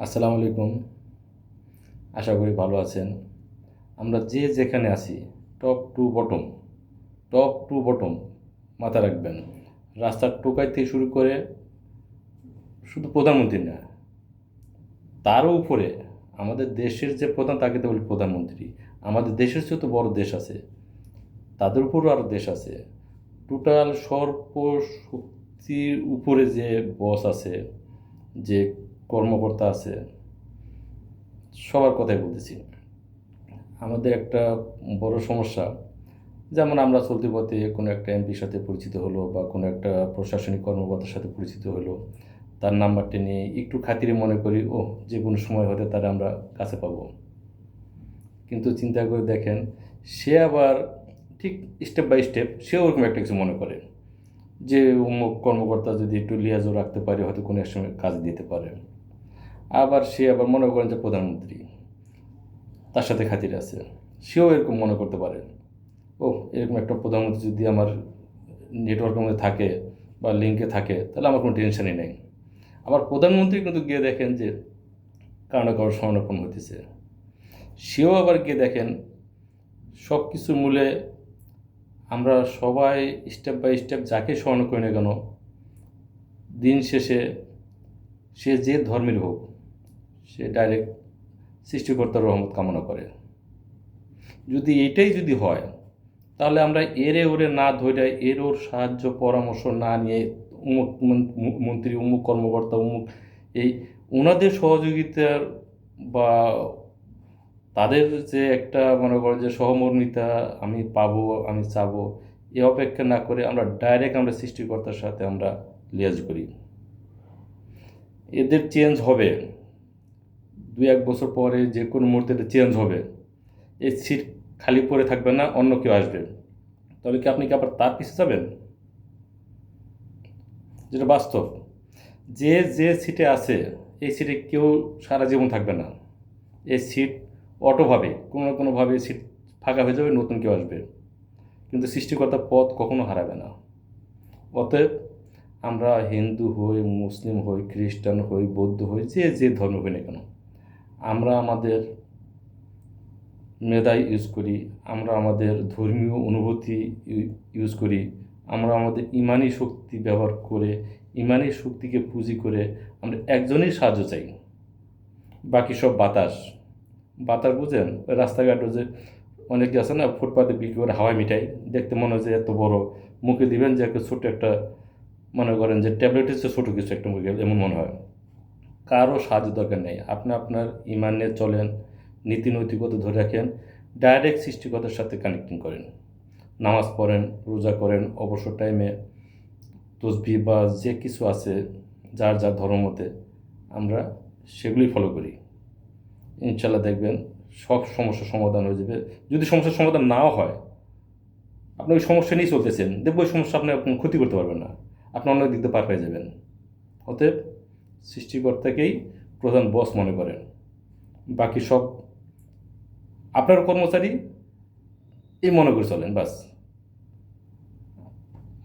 আসসালামু আলাইকুম। আশা করি ভালো আছেন। আমরা যে যেখানে আছি, top to bottom, top to bottom মাথায় রাখবেন। রাস্তার টোকাই থেকে শুরু করে শুধু প্রধানমন্ত্রী না, তারও উপরে আমাদের দেশের যে প্রধান, তাকে তো বলি প্রধানমন্ত্রী। আমাদের দেশের চেয়ে তো বড় দেশ আছে, তাদের উপরও আরও দেশ আছে। টোটাল সর্বশক্তির উপরে যে বস আছে, যে কর্মকর্তা আছে, সবার কথাই বলতেছি। আমাদের একটা বড় সমস্যা, যেমন আমরা চলতি পথে কোনো একটা এমপির সাথে পরিচিত হলো বা কোনো একটা প্রশাসনিক কর্মকর্তার সাথে পরিচিত হলো, তার নাম্বারটা নিয়ে একটু খাতিরে মনে করি, ও যে কোনো সময় হতে তারা আমরা কাছে পাবো। কিন্তু চিন্তা করে দেখেন, সে আবার ঠিক স্টেপ বাই স্টেপ সে ওরকম একটা কিছু মনে করে যে অমুক কর্মকর্তা যদি একটু লিয়াজও রাখতে পারে, হয়তো কোনো এক সময় কাজ দিতে পারে। আবার সে আবার মনে করেন যে প্রধানমন্ত্রী, তার সাথে খাতির আছে, সেও এরকম মনে করতে পারে, ও এরকম একটা প্রধানমন্ত্রী যদি আমার নেটওয়ার্কের মধ্যে থাকে বা লিঙ্কে থাকে, তাহলে আমার কোনো টেনশনই নেই। আবার প্রধানমন্ত্রী কিন্তু গিয়ে দেখেন যে কারো না কারো সংরক্ষণ হইতেছে, সেও আবার গিয়ে দেখেন সব কিছুর মূলে আমরা সবাই স্টেপ বাই স্টেপ যাকে স্মরণ করি না কেন, দিন শেষে সে যে ধর্মের হোক, সে ডাইরেক্ট সৃষ্টিকর্তার রহমত কামনা করে। যদি এটাই যদি হয়, তাহলে আমরা এরে ওরে না ধরে, এর ওর সাহায্য পরামর্শ না নিয়ে, অমুক মন্ত্রী, অমুক কর্মকর্তা, অমুক এই ওনাদের সহযোগিতার বা তাদের যে একটা মনে করো যে সহমর্মিতা আমি পাবো, আমি চাবো, এ অপেক্ষা না করে আমরা ডাইরেক্ট আমরা সৃষ্টিকর্তার সাথে আমরা লিয়াজ করি। এদের চেঞ্জ হবে, 2-1 বছর পরে যে কোনো মুহূর্তে এটা চেঞ্জ হবে। এই সিট খালি পড়ে থাকবে না, অন্য কেউ আসবে। তবে কি আপনি কি আবার তার পিছু যাবেন? যেটা বাস্তব, যে যে সিটে আছে, এই সিটে কেউ সারা জীবন থাকবে না। এই সিট অটোভাবে কোনো না কোনোভাবে সিট ফাঁকা হয়ে যাবে, নতুন কেউ আসবে। কিন্তু সৃষ্টিকর্তার পথ কখনো হারাবে না। অতএব আমরা হিন্দু হই, মুসলিম হই, খ্রিস্টান হই, বৌদ্ধ হই, যে যে ধর্ম হই না কেন, আমরা আমাদের মেধা ইউজ করি, আমরা আমাদের ধর্মীয় অনুভূতি ইউজ করি, আমরা আমাদের ইমানি শক্তি ব্যবহার করে, ইমানি শক্তিকে পুঁজি করে আমরা একজনেই সাহায্য চাই। বাকি সব বাতাস। বাতাস বুঝেন? রাস্তাঘাটে যে অনেকে আছে না, ফুটপাতে বিক্রি করে হাওয়াই মিঠাই, দেখতে মনে হয় যে এত বড়, মুখে দিবেন যে একটা ছোট্ট একটা, মনে করেন যে ট্যাবলেটের চেয়ে ছোটো কিছু একটা মুখে, এমন মনে হয়। কারো সাহায্য দরকার নেই। আপনি আপনার ইমান নিয়ে চলেন, নীতি নৈতিকতা ধরে রাখেন, ডাইরেক্ট সৃষ্টিকর্তার সাথে কানেক্টিং করেন, নামাজ পড়েন, রোজা করেন, অবসর টাইমে তসবিহ বা যে কিছু আছে যার যার ধর্ম মতে আমরা সেগুলি ফলো করি। ইনশাল্লাহ দেখবেন সব সমস্যার সমাধান হয়ে যাবে। যদি সমস্যার সমাধান নাও হয়, আপনি ওই সমস্যা নিয়েই চলতেছেন, দেখবো ওই সমস্যা আপনি কোনো ক্ষতি করতে পারবেন না, আপনি অন্য দিক দিয়ে পার পেয়ে যাবেন। অতএব সৃষ্টিকর্তাকেই প্রধান বস মনে করেন, বাকি সব আপনার কর্মচারী এই মনে করে চলেন, বাস।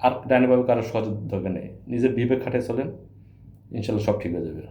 আর ডাইনিভাবে কারো সহযোগিতা দরকার নেই, নিজের বিবেক খাটায় চলেন, ইনশাল্লাহ সব ঠিক হয়ে যাবে।